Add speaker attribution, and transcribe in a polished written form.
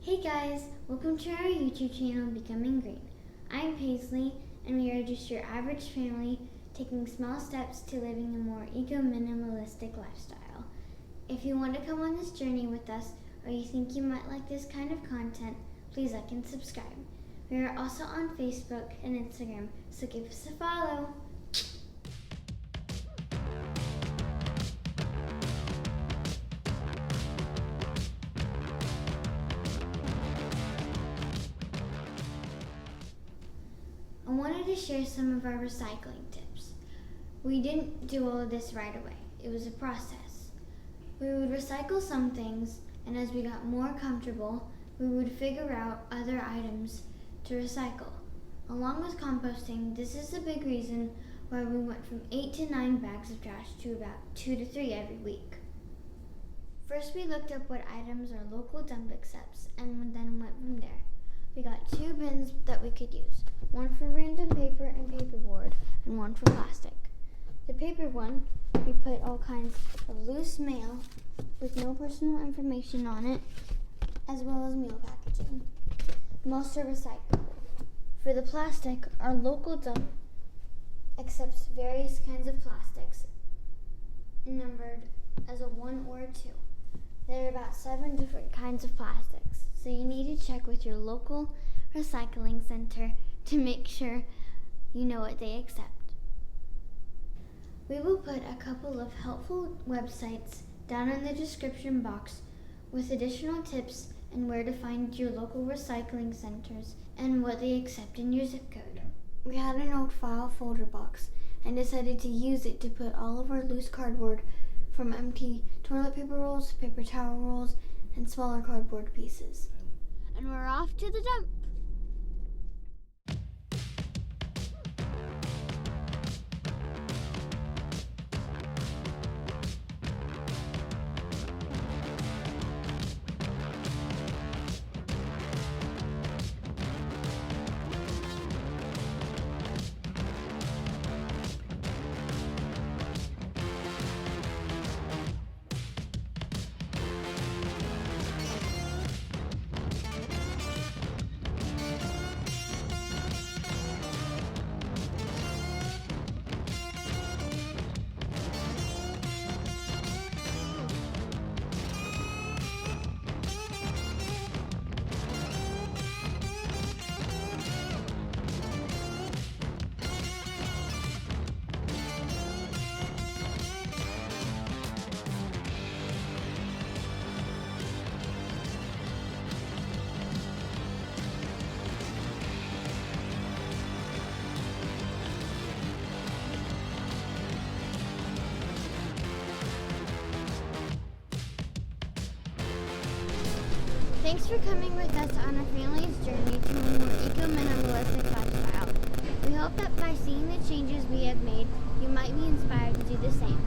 Speaker 1: Hey guys, welcome to our YouTube channel Becoming Green. I'm Paislee and we are just your average family taking small steps to living a more eco-minimalistic lifestyle. If you want to come on this journey with us or you think you might like this kind of content, please like and subscribe. We are also on Facebook and Instagram, so give us a follow. I wanted to share some of our recycling tips. We didn't do all of this right away. It was a process. We would recycle some things, and as we got more comfortable, we would figure out other items to recycle. Along with composting, this is a big reason why we went from 8 to 9 bags of trash to about 2 to 3 every week. First, we looked up what items our local dump accepts, and then went from there. We got 2 bins that we could use, one for random paper and paperboard, and one for plastic. The paper one, we put all kinds of loose mail with no personal information on it, as well as meal packaging. Most are recyclable. For the plastic, our local dump accepts various kinds of plastics, numbered as a 1 or a 2. There are about 7 different kinds of plastics, so you need to check with your local recycling center to make sure you know what they accept. We will put a couple of helpful websites down in the description box with additional tips and where to find your local recycling centers and what they accept in your zip code. We had an old file folder box and decided to use it to put all of our loose cardboard from empty toilet paper rolls, paper towel rolls, and smaller cardboard pieces. And we're off to the dump. Thanks for coming with us on a family's journey to a more eco-minimalistic lifestyle. We hope that by seeing the changes we have made, you might be inspired to do the same.